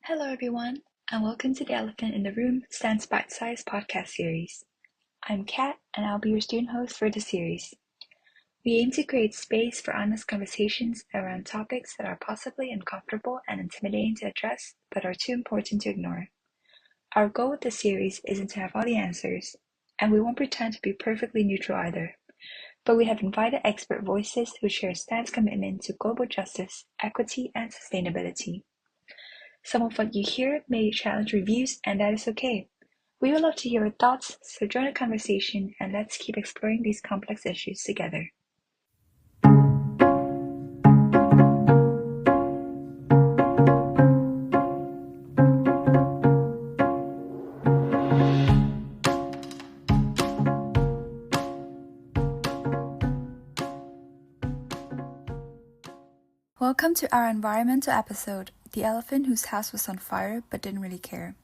Hello, everyone, and welcome to the Elephant in the Room Stands Bite-Sized podcast series. I'm Kat, and I'll be your student host for the series. We aim to create space for honest conversations around topics that are possibly uncomfortable and intimidating to address, but are too important to ignore. Our goal with this series isn't to have all the answers, and we won't pretend to be perfectly neutral either. But we have invited expert voices who share Stand's commitment to global justice, equity, and sustainability. Some of what you hear may challenge reviews, and that is okay. We would love to hear your thoughts, so join the conversation and let's keep exploring these complex issues together. Welcome to our environmental episode, The Elephant Whose House Was on Fire But Didn't Really Care.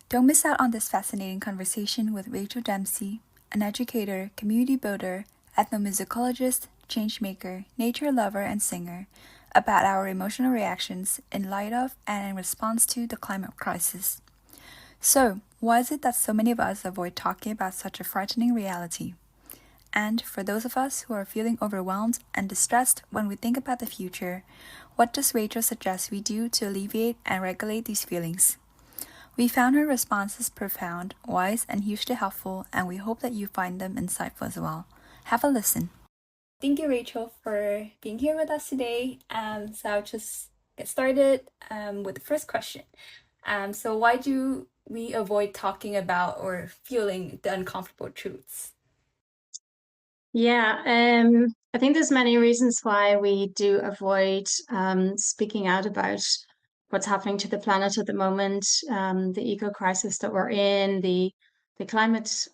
Don't miss out on this fascinating conversation with Rachel Dempsey, an educator, community builder, ethnomusicologist, changemaker, nature lover, and singer, about our emotional reactions in light of and in response to the climate crisis. So, why is it that so many of us avoid talking about such a frightening reality? And for those of us who are feeling overwhelmed and distressed when we think about the future, what does Rachel suggest we do to alleviate and regulate these feelings? We found her responses profound, wise, and hugely helpful, and we hope that you find them insightful as well. Have a listen. Thank you, Rachel, for being here with us today. So I'll just get started with the first question. So why do we avoid talking about or feeling the uncomfortable truths? I think there's many reasons why we do avoid speaking out about what's happening to the planet at the moment, the eco crisis that we're in, the climate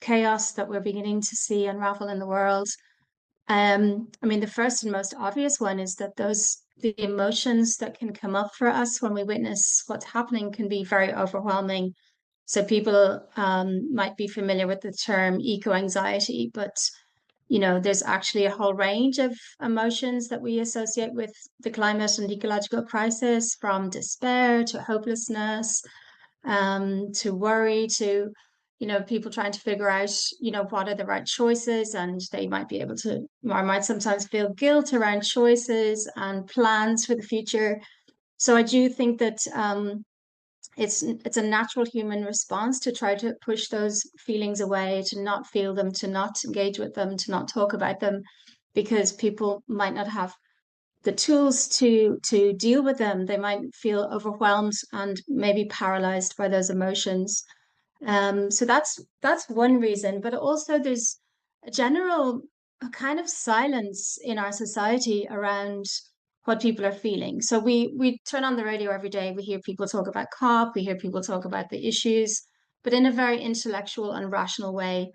chaos that we're beginning to see unravel in the world. The first and most obvious one is that the emotions that can come up for us when we witness what's happening can be very overwhelming. So people might be familiar with the term eco-anxiety, but there's actually a whole range of emotions that we associate with the climate and ecological crisis, from despair to hopelessness, to worry, to, people trying to figure out, what are the right choices, and they might be able to, or might sometimes feel guilt around choices and plans for the future. So I do think that it's a natural human response to try to push those feelings away, to not feel them, to not engage with them, to not talk about them, because people might not have the tools to deal with them. They might feel overwhelmed and maybe paralyzed by those emotions. So that's one reason, but also there's a general kind of silence in our society around what people are feeling. So we turn on the radio every day, we hear people talk about COP, we hear people talk about the issues, but in a very intellectual and rational way.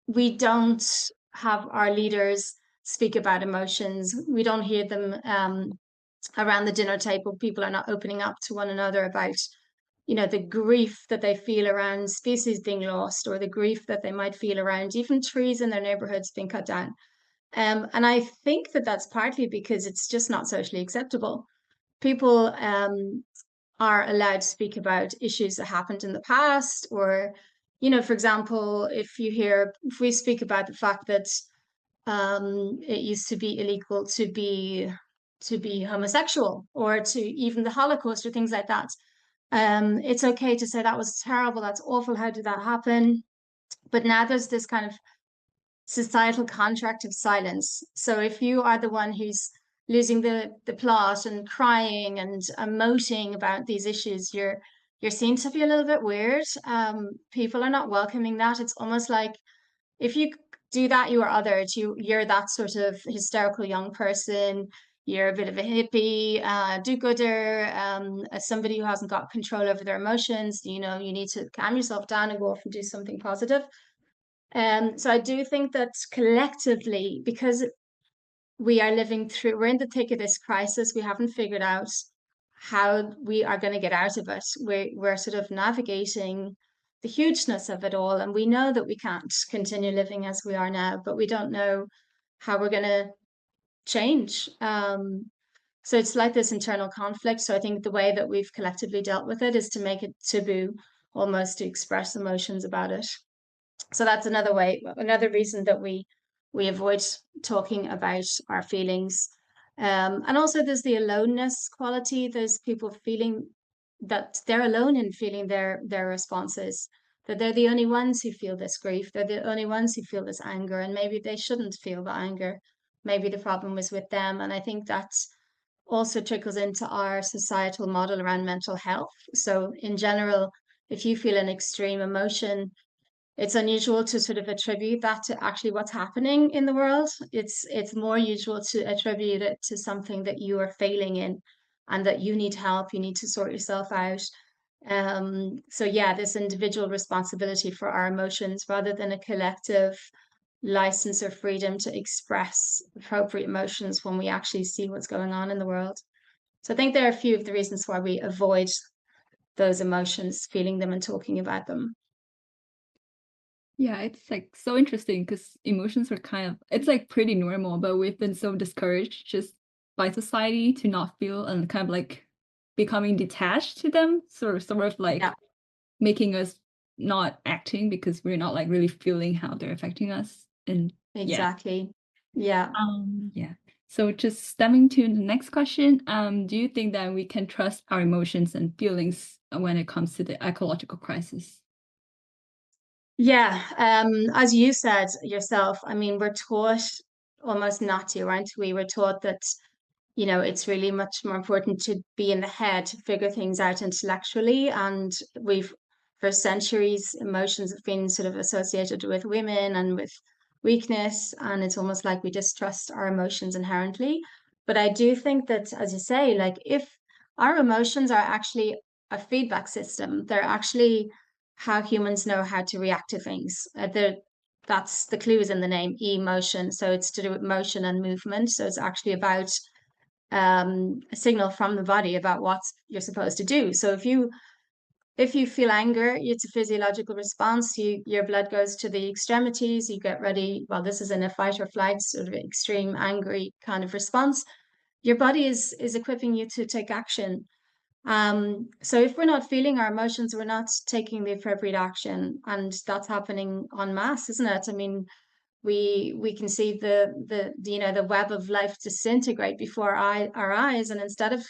We don't have our leaders speak about emotions. We don't hear them around the dinner table. People are not opening up to one another about the grief that they feel around species being lost, or the grief that they might feel around even trees in their neighborhoods being cut down. And I think that that's partly because it's just not socially acceptable. People are allowed to speak about issues that happened in the past, or, for example, if we speak about the fact that it used to be illegal to be homosexual, or to even the Holocaust or things like that. It's okay to say that was terrible, that's awful, how did that happen? But now there's this kind of societal contract of silence. So if you are the one who's losing the plot and crying and emoting about these issues, you're seen to be a little bit weird. People are not welcoming that. It's almost like if you do that, you are othered. You're that sort of hysterical young person. You're a bit of a hippie, do-gooder, as somebody who hasn't got control over their emotions. You need to calm yourself down and go off and do something positive. So I do think that collectively, because we're in the thick of this crisis, we haven't figured out how we are going to get out of it. We're sort of navigating the hugeness of it all, and we know that we can't continue living as we are now, but we don't know how we're going to change. So it's like this internal conflict. So I think the way that we've collectively dealt with it is to make it taboo almost to express emotions about it. So that's another way, another reason that we avoid talking about our feelings. And also there's the aloneness quality. There's people feeling that they're alone in feeling their responses, that they're the only ones who feel this grief, they're the only ones who feel this anger, and maybe they shouldn't feel the anger. Maybe the problem was with them. And I think that's also trickles into our societal model around mental health. So in general, if you feel an extreme emotion, it's unusual to sort of attribute that to actually what's happening in the world. It's more usual to attribute it to something that you are failing in and that you need help, you need to sort yourself out. So yeah, this individual responsibility for our emotions rather than a collective license or freedom to express appropriate emotions when we actually see what's going on in the world. So I think there are a few of the reasons why we avoid those emotions, feeling them and talking about them. Yeah, it's like so interesting because emotions are kind of it's like pretty normal, but we've been so discouraged just by society to not feel and kind of like becoming detached to them, sort of Yeah, like making us not acting because we're not like really feeling how they're affecting us. And yeah. exactly. Yeah. Yeah. So just stemming to the next question, do you think that we can trust our emotions and feelings when it comes to the ecological crisis? Yeah. As you said yourself, I mean, we're taught almost not to, aren't we? We're taught that, it's really much more important to be in the head, to figure things out intellectually. And for centuries, emotions have been sort of associated with women and with weakness. And it's almost like we distrust our emotions inherently. But I do think that, as you say, like if our emotions are actually a feedback system, they're actually how humans know how to react to things. That's the clue is in the name, emotion. So it's to do with motion and movement. So it's actually about a signal from the body about what you're supposed to do. So if you feel anger, it's a physiological response. Your blood goes to the extremities. You get ready. Well, this is in a fight or flight sort of extreme angry kind of response. Your body is equipping you to take action. So if we're not feeling our emotions, we're not taking the appropriate action, and that's happening en masse, isn't it? I mean, we can see the web of life disintegrate before our eyes, and instead of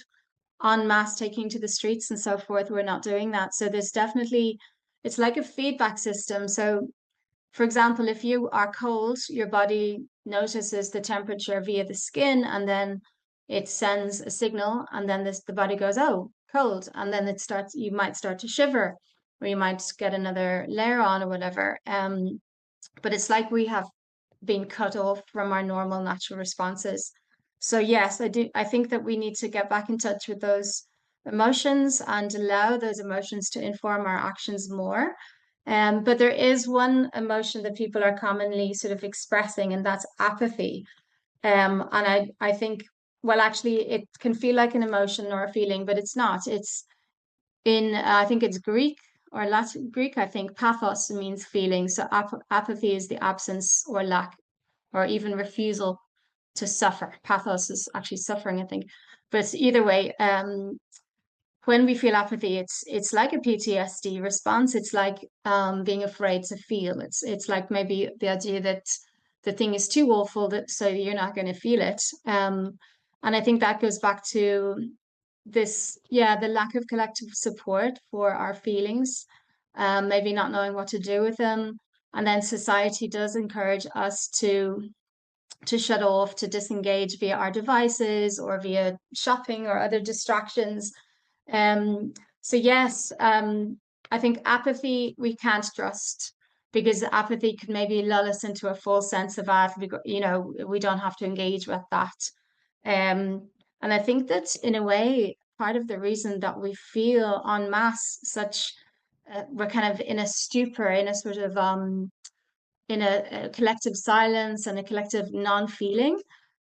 en masse taking to the streets and so forth, we're not doing that. So there's definitely it's like a feedback system. So for example, if you are cold, your body notices the temperature via the skin, and then it sends a signal, and then the body goes, oh, cold. And then you might start to shiver, or you might get another layer on or whatever. But it's like we have been cut off from our normal natural responses. So yes, I think that we need to get back in touch with those emotions and allow those emotions to inform our actions more. But there is one emotion that people are commonly sort of expressing, and that's apathy. And I think, well, actually, it can feel like an emotion or a feeling, but it's not. It's I think it's Greek or Latin Greek, I think pathos means feeling. So apathy is the absence or lack or even refusal to suffer. Pathos is actually suffering, I think. But either way, when we feel apathy, it's like a PTSD response. It's like being afraid to feel. It's like maybe the idea that the thing is too awful that so you're not going to feel it. And I think that goes back to the lack of collective support for our feelings, maybe not knowing what to do with them. And then society does encourage us to shut off, to disengage via our devices or via shopping or other distractions. So yes, I think apathy we can't trust because apathy could maybe lull us into a false sense of we don't have to engage with that. And I think that in a way, part of the reason that we feel en masse we're kind of in a stupor, in a sort of in a collective silence and a collective non-feeling.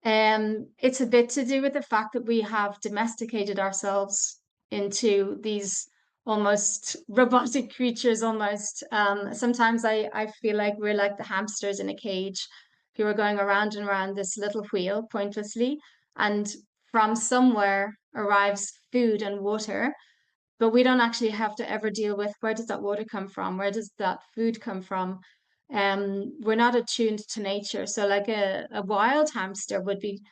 It's a bit to do with the fact that we have domesticated ourselves into these almost robotic creatures almost. Sometimes I feel like we're like the hamsters in a cage who are going around and around this little wheel pointlessly. And from somewhere arrives food and water, but we don't actually have to ever deal with where does that water come from? Where does that food come from? We're not attuned to nature. So like a wild hamster would be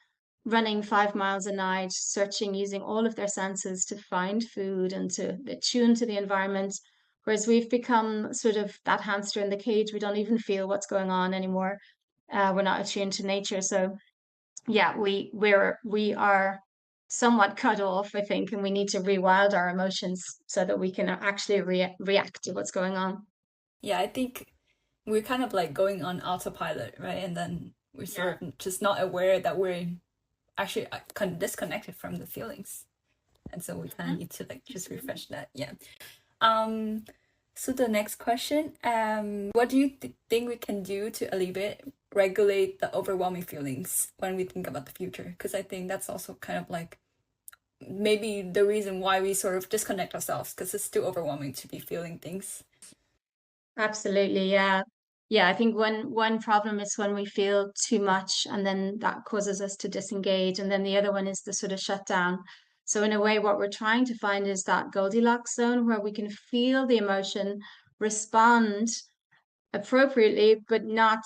running 5 miles a night, searching, using all of their senses to find food and to attune to the environment. Whereas we've become sort of that hamster in the cage. We don't even feel what's going on anymore. We're not attuned to nature. So yeah, we are somewhat cut off, I think, and we need to rewild our emotions so that we can actually react to what's going on. Yeah, I think we're kind of like going on autopilot, right? And then we're sort of just not aware that we're actually kind of disconnected from the feelings. And so we kind of need to like just refresh that. Yeah. So the next question, what do you think we can do to regulate the overwhelming feelings when we think about the future? Because I think that's also kind of like maybe the reason why we sort of disconnect ourselves, because it's too overwhelming to be feeling things. Absolutely, yeah. Yeah, I think one problem is when we feel too much and then that causes us to disengage. And then the other one is the sort of shutdown. So in a way, what we're trying to find is that Goldilocks zone where we can feel the emotion, respond appropriately, but not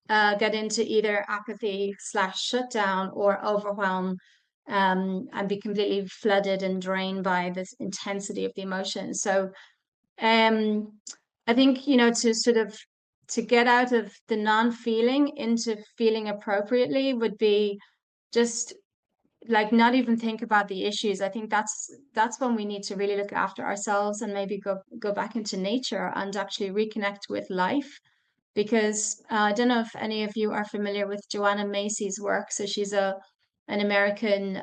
get into either apathy / shutdown or overwhelm, and be completely flooded and drained by this intensity of the emotion. So I think, to sort of to get out of the non-feeling into feeling appropriately would be just like not even think about the issues. I think that's when we need to really look after ourselves and maybe go back into nature and actually reconnect with life. Because I don't know if any of you are familiar with Joanna Macy's work. So she's an American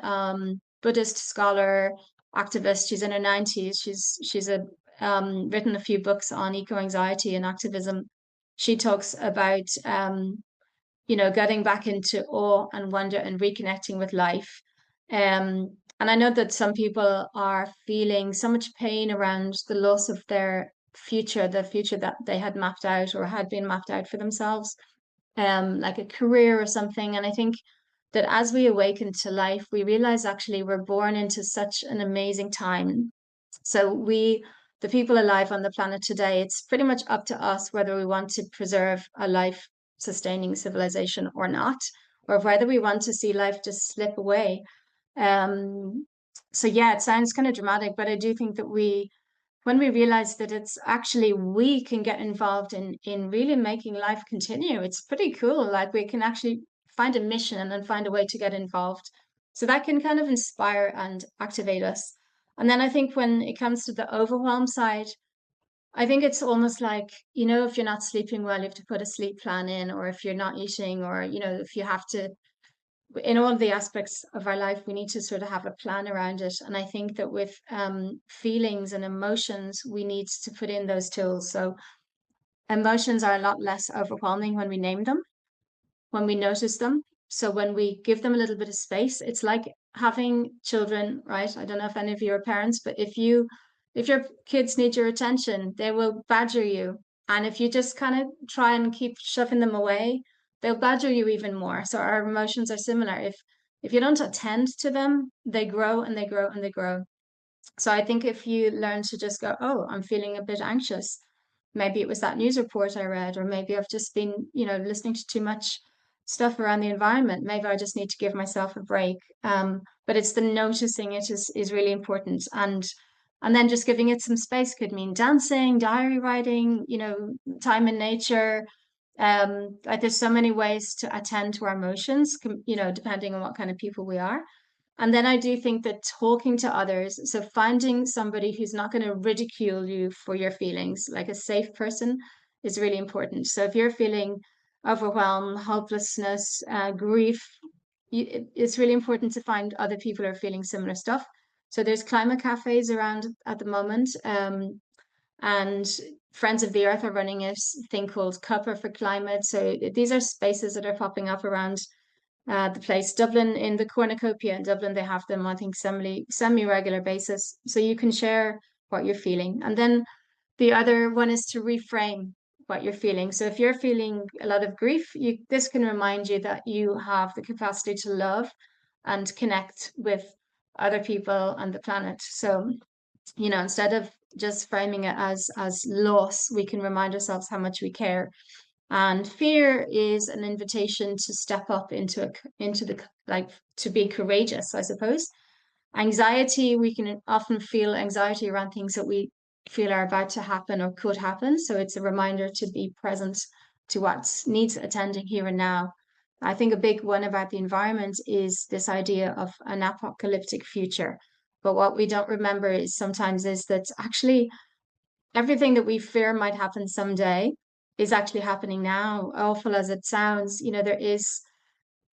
Buddhist scholar, activist. She's in her 90s. She's written a few books on eco-anxiety and activism. She talks about getting back into awe and wonder and reconnecting with life. And I know that some people are feeling so much pain around the loss of their future, the future that they had mapped out or had been mapped out for themselves, like a career or something. And I think that as we awaken to life, we realize actually we're born into such an amazing time. So the people alive on the planet today, it's pretty much up to us whether we want to preserve a life sustaining civilization or not, or whether we want to see life just slip away. So yeah, it sounds kind of dramatic, but I do think that when we realize that it's actually we can get involved in really making life continue, it's pretty cool. Like we can actually find a mission and then find a way to get involved. So that can kind of inspire and activate us. And then I think when it comes to the overwhelm side, I think it's almost like, if you're not sleeping well, you have to put a sleep plan in, or if you're not eating, or, if you have to, in all the aspects of our life, we need to sort of have a plan around it. And I think that with feelings and emotions, we need to put in those tools. So emotions are a lot less overwhelming when we name them, when we notice them. So when we give them a little bit of space, it's like having children, right? I don't know if any of you are parents, but if your kids need your attention, they will badger you. And if you just kind of try and keep shoving them away, they'll badger you even more. So our emotions are similar. If you don't attend to them, they grow and they grow and they grow. So I think if you learn to just go, oh, I'm feeling a bit anxious, maybe it was that news report I read, or maybe I've just been, listening to too much stuff around the environment. Maybe I just need to give myself a break. But it's the noticing it is really important. And then just giving it some space could mean dancing, diary writing, time in nature. Like there's so many ways to attend to our emotions, depending on what kind of people we are. And then I do think that talking to others, so finding somebody who's not going to ridicule you for your feelings, like a safe person, is really important. So if you're feeling overwhelmed, hopelessness, grief, it's really important to find other people who are feeling similar stuff. So there's climate cafes around at the moment, and Friends of the Earth are running a thing called Cuppa for Climate. So these are spaces that are popping up around the place. Dublin, in the cornucopia in Dublin, they have them, I think, semi-regular basis. So you can share what you're feeling. And then the other one is to reframe what you're feeling. So if you're feeling a lot of grief, this can remind you that you have the capacity to love and connect with other people and the planet. So, instead of just framing it as loss, we can remind ourselves how much we care. And fear is an invitation to step up into the, like, to be courageous, I suppose. Anxiety, we can often feel anxiety around things that we feel are about to happen or could happen. So it's a reminder to be present to what needs attending here and now. I think a big one about the environment is this idea of an apocalyptic future. But what we don't remember is that actually everything that we fear might happen someday is actually happening now. Awful as it sounds, there is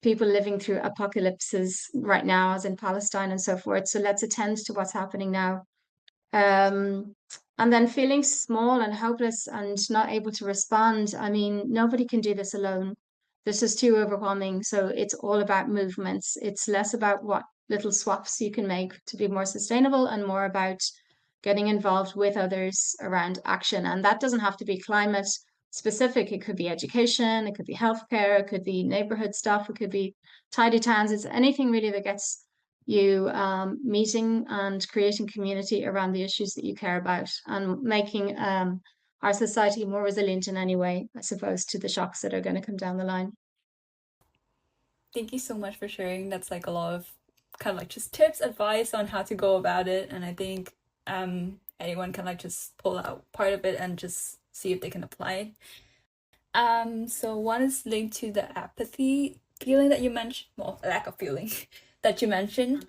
people living through apocalypses right now, as in Palestine and so forth. So let's attend to what's happening now. Um, and then feeling small and hopeless and not able to respond. I mean, nobody can do this alone. This is too overwhelming. So it's all about movements. It's less about what little swaps you can make to be more sustainable and more about getting involved with others around action. And that doesn't have to be climate specific. It could be education, it could be healthcare, it could be neighborhood stuff, it could be tidy towns. It's anything really that gets you meeting and creating community around the issues that you care about and making our society more resilient in any way, I suppose, to the shocks that are going to come down the line. Thank you so much for sharing. That's like a lot of kind of like just tips, advice on how to go about it. And I think anyone can like just pull out part of it and just see if they can apply it. So one is linked to the apathy feeling that you mentioned, well, lack of feeling that you mentioned.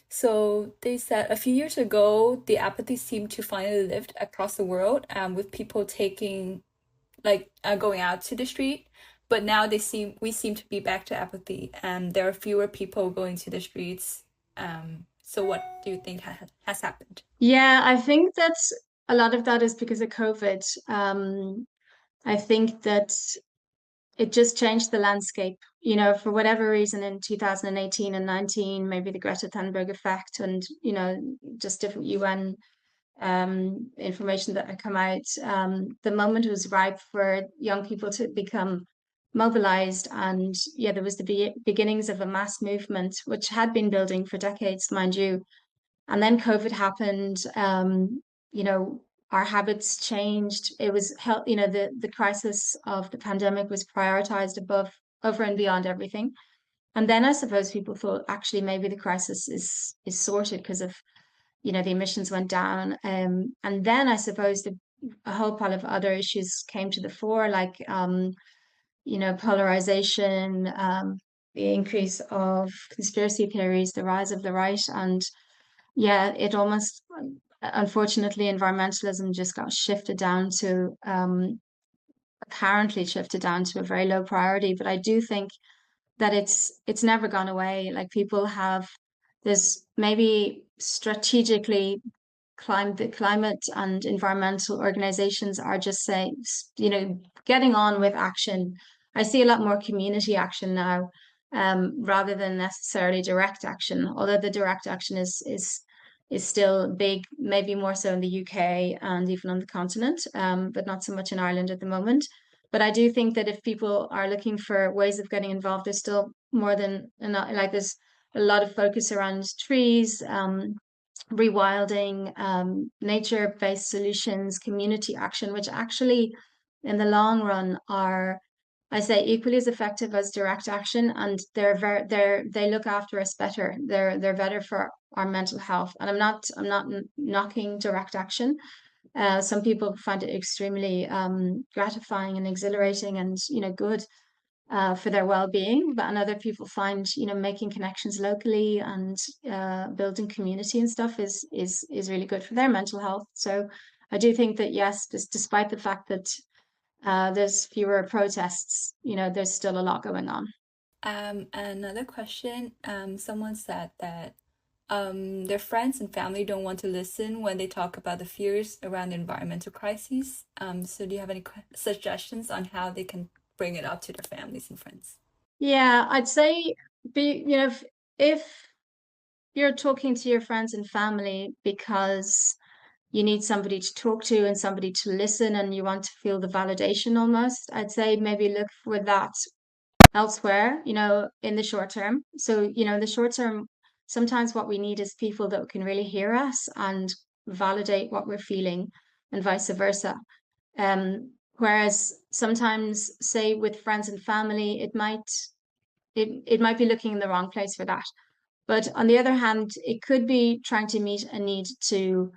So they said a few years ago, the apathy seemed to finally lift across the world, with people taking, like, going out to the street. But now we seem to be back to apathy, and there are fewer people going to the streets. So what do you think has happened? Yeah, I think that a lot of that is because of COVID. I think that it just changed the landscape, for whatever reason in 2018 and 19, maybe the Greta Thunberg effect and, just different UN information that had come out. The moment was ripe for young people to become mobilized. And yeah, there was the beginnings of a mass movement, which had been building for decades, mind you. And then COVID happened. Our habits changed. It was the crisis of the pandemic was prioritized over and beyond everything. And then I suppose people thought actually maybe the crisis is sorted because of the emissions went down. And then I suppose a whole pile of other issues came to the fore, like polarization, the increase of conspiracy theories, the rise of the right, and yeah, it almost, unfortunately, environmentalism just got shifted down to, apparently shifted down to a very low priority. But I do think that it's never gone away. Like there's maybe strategically the climate and environmental organizations are just saying, getting on with action. I see a lot more community action now, rather than necessarily direct action, although the direct action is still big, maybe more so in the UK and even on the continent, but not so much in Ireland at the moment. But I do think that if people are looking for ways of getting involved, there's still more than enough, like there's a lot of focus around trees, rewilding, nature-based solutions, community action, which actually in the long run are, I say, equally as effective as direct action, and they look after us better. They're better for our mental health. And I'm not knocking direct action. Some people find it extremely gratifying and exhilarating and good for their well-being, but and other people find making connections locally and building community and stuff is really good for their mental health. So I do think that yes, despite the fact that there's fewer protests, there's still a lot going on. Another question. Someone said that their friends and family don't want to listen when they talk about the fears around the environmental crises. So do you have any suggestions on how they can bring it up to their families and friends? Yeah, I'd say if you're talking to your friends and family because you need somebody to talk to and somebody to listen and you want to feel the validation almost, I'd say maybe look for that elsewhere, in the short term. So, in the short term, sometimes what we need is people that can really hear us and validate what we're feeling, and vice versa. Whereas sometimes, say with friends and family, it might be looking in the wrong place for that. But on the other hand, it could be trying to meet a need to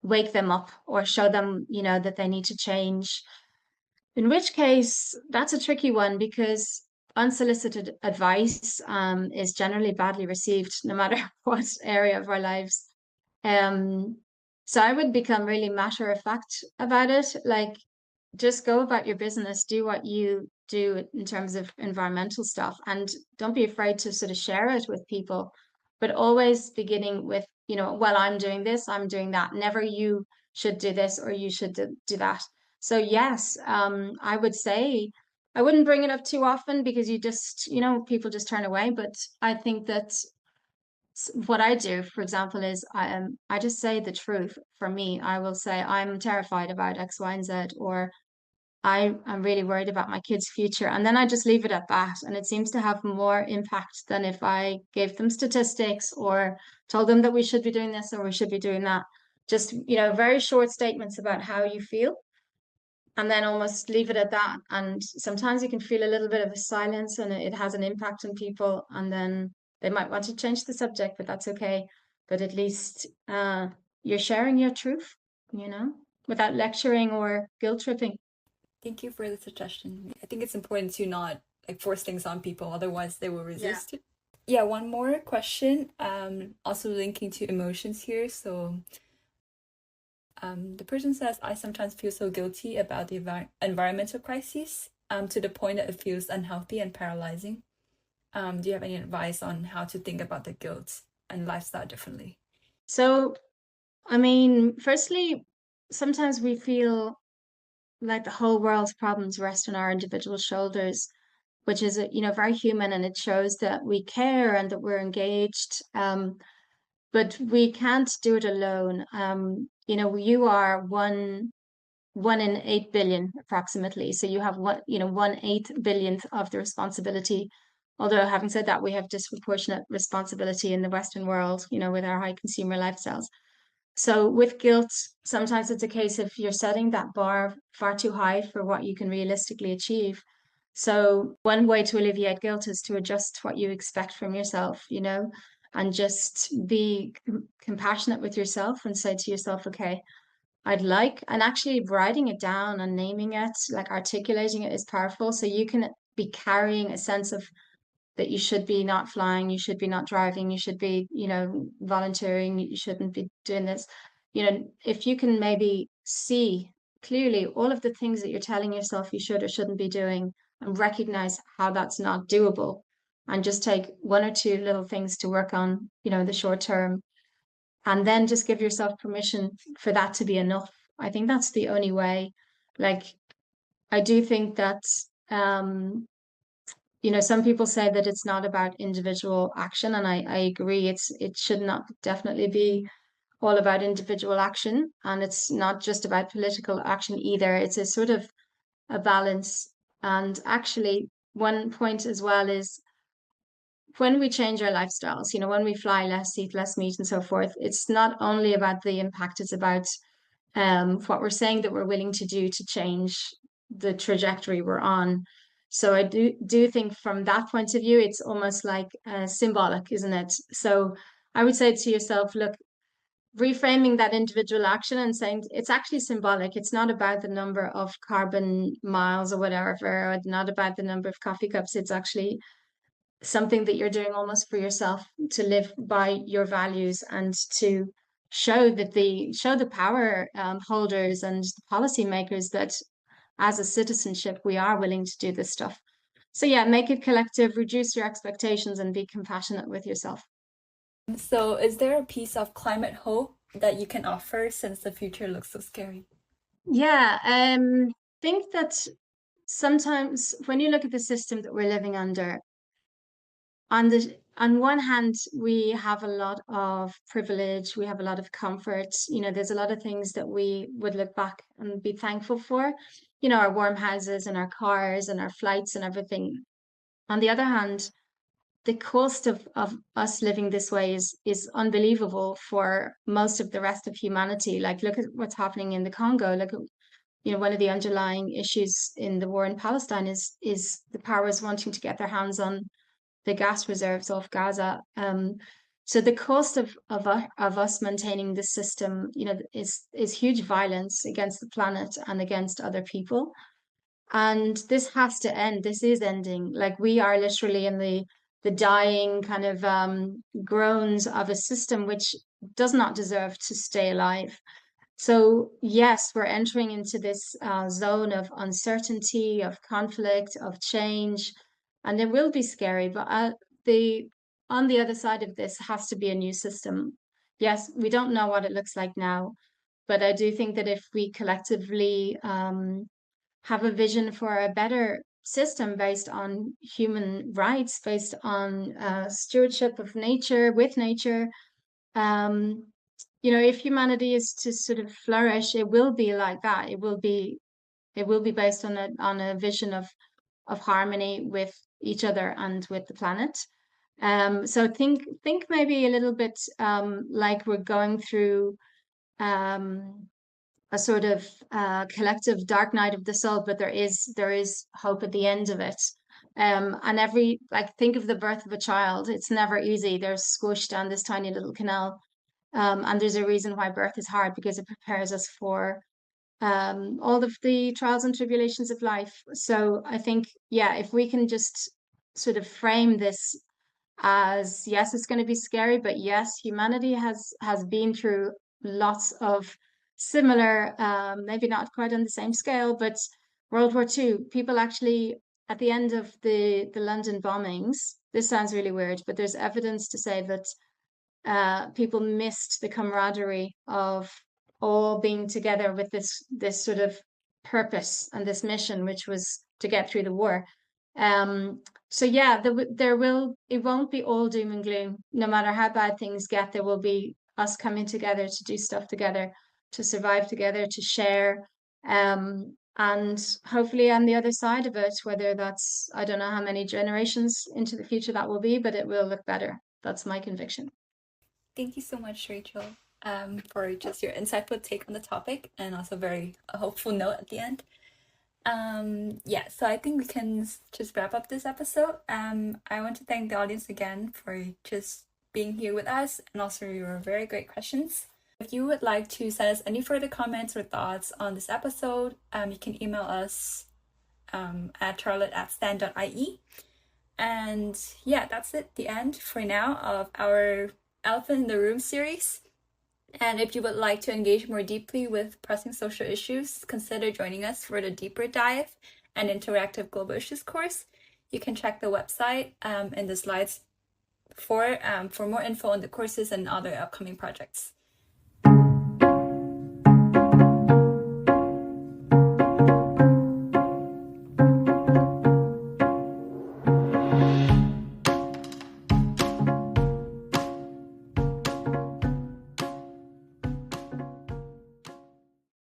wake them up or show them, that they need to change. In which case, that's a tricky one, because unsolicited advice is generally badly received, no matter what area of our lives. Um, so I would become really matter of fact about it. Like, just go about your business, do what you do in terms of environmental stuff, and don't be afraid to sort of share it with people, but always beginning with, well, I'm doing this, I'm doing that. Never you should do this or you should do that. So yes, I would say I wouldn't bring it up too often, because you just, people just turn away. But I think that what I do, for example, is I just say the truth. For me, I will say I'm terrified about X, Y, and Z, or I'm really worried about my kids' future. And then I just leave it at that. And it seems to have more impact than if I gave them statistics or told them that we should be doing this or we should be doing that. Just, very short statements about how you feel, and then almost leave it at that. And sometimes you can feel a little bit of a silence, and it has an impact on people. And then they might want to change the subject, but that's okay. But at least you're sharing your truth, without lecturing or guilt tripping. Thank you for the suggestion. I think it's important to not force things on people, otherwise they will resist. Yeah, one more question, also linking to emotions here. So the person says, I sometimes feel so guilty about the environmental crises, to the point that it feels unhealthy and paralyzing. Do you have any advice on how to think about the guilt and lifestyle differently? So, firstly, sometimes we feel like the whole world's problems rest on our individual shoulders, which is, very human, and it shows that we care and that we're engaged. But we can't do it alone. You are one in 8 billion approximately. So you have 1/8 billionth of the responsibility. Although, having said that, we have disproportionate responsibility in the Western world, with our high consumer lifestyles. So with guilt, sometimes it's a case of you're setting that bar far too high for what you can realistically achieve. So one way to alleviate guilt is to adjust what you expect from yourself, and just be compassionate with yourself and say to yourself, okay, and actually writing it down and naming it, like articulating it, is powerful. So you can be carrying a sense of that you should be not flying, you should be not driving, you should be, volunteering, you shouldn't be doing this. If you can maybe see clearly all of the things that you're telling yourself you should or shouldn't be doing, and recognize how that's not doable, and just take one or two little things to work on, in the short term, and then just give yourself permission for that to be enough. I think that's the only way. Like, I do think that, some people say that it's not about individual action, and I agree. It should not definitely be all about individual action, and it's not just about political action either. It's a sort of a balance. And actually, one point as well is, when we change our lifestyles, when we fly less, eat less meat, and so forth, it's not only about the impact, it's about what we're saying that we're willing to do to change the trajectory we're on. So I do think from that point of view, it's almost like symbolic, isn't it? So I would say to yourself, look, reframing that individual action and saying it's actually symbolic. It's not about the number of carbon miles or whatever, or not about the number of coffee cups. It's actually something that you're doing almost for yourself, to live by your values, and to show the power holders and the policymakers that as a citizenship we are willing to do this stuff. So yeah, make it collective, reduce your expectations, and be compassionate with yourself. So is there a piece of climate hope that you can offer, since the future looks so scary? Yeah, think that sometimes when you look at the system that we're living under, on one hand, we have a lot of privilege, we have a lot of comfort. There's a lot of things that we would look back and be thankful for. Our warm houses and our cars and our flights and everything. On the other hand, the cost of us living this way is unbelievable for most of the rest of humanity. Like, look at what's happening in the Congo. Look at, one of the underlying issues in the war in Palestine is the powers wanting to get their hands on the gas reserves off Gaza. So the cost of us maintaining this system, is huge violence against the planet and against other people. And this has to end. This is ending. Like, we are literally in the dying kind of groans of a system which does not deserve to stay alive. So yes, we're entering into this zone of uncertainty, of conflict, of change, and it will be scary. But on the other side of this has to be a new system. Yes, we don't know what it looks like now, but I do think that if we collectively have a vision for a better system based on human rights, based on stewardship of nature, with nature, if humanity is to sort of flourish, it will be like that. It will be based on a vision of harmony with each other and with the planet. So think maybe a little bit like we're going through a sort of collective dark night of the soul, but there is hope at the end of it. And think of the birth of a child. It's never easy. They're squished down this tiny little canal. And there's a reason why birth is hard, because it prepares us for all of the trials and tribulations of life. So I think, yeah, if we can just sort of frame this as, yes, it's going to be scary, but yes, humanity has been through lots of similar, maybe not quite on the same scale, but World War II, people actually, at the end of the London bombings, this sounds really weird, but there's evidence to say that people missed the camaraderie of all being together with this sort of purpose and this mission, which was to get through the war. So yeah, it won't be all doom and gloom. No matter how bad things get, there will be us coming together to do stuff together, to survive together, to share. And hopefully on the other side of it, whether that's, I don't know how many generations into the future that will be, but it will look better. That's my conviction. Thank you so much, Rachel, for just your insightful take on the topic, and also very a hopeful note at the end. Yeah, so I think we can just wrap up this episode. I want to thank the audience again for just being here with us, and also your very great questions. If you would like to send us any further comments or thoughts on this episode, you can email us at charlotte@stan.ie. And yeah, that's it, the end for now of our Elephant in the Room series. And if you would like to engage more deeply with pressing social issues, consider joining us for the deeper dive and interactive global issues course. You can check the website in the slides for more info on the courses and other upcoming projects.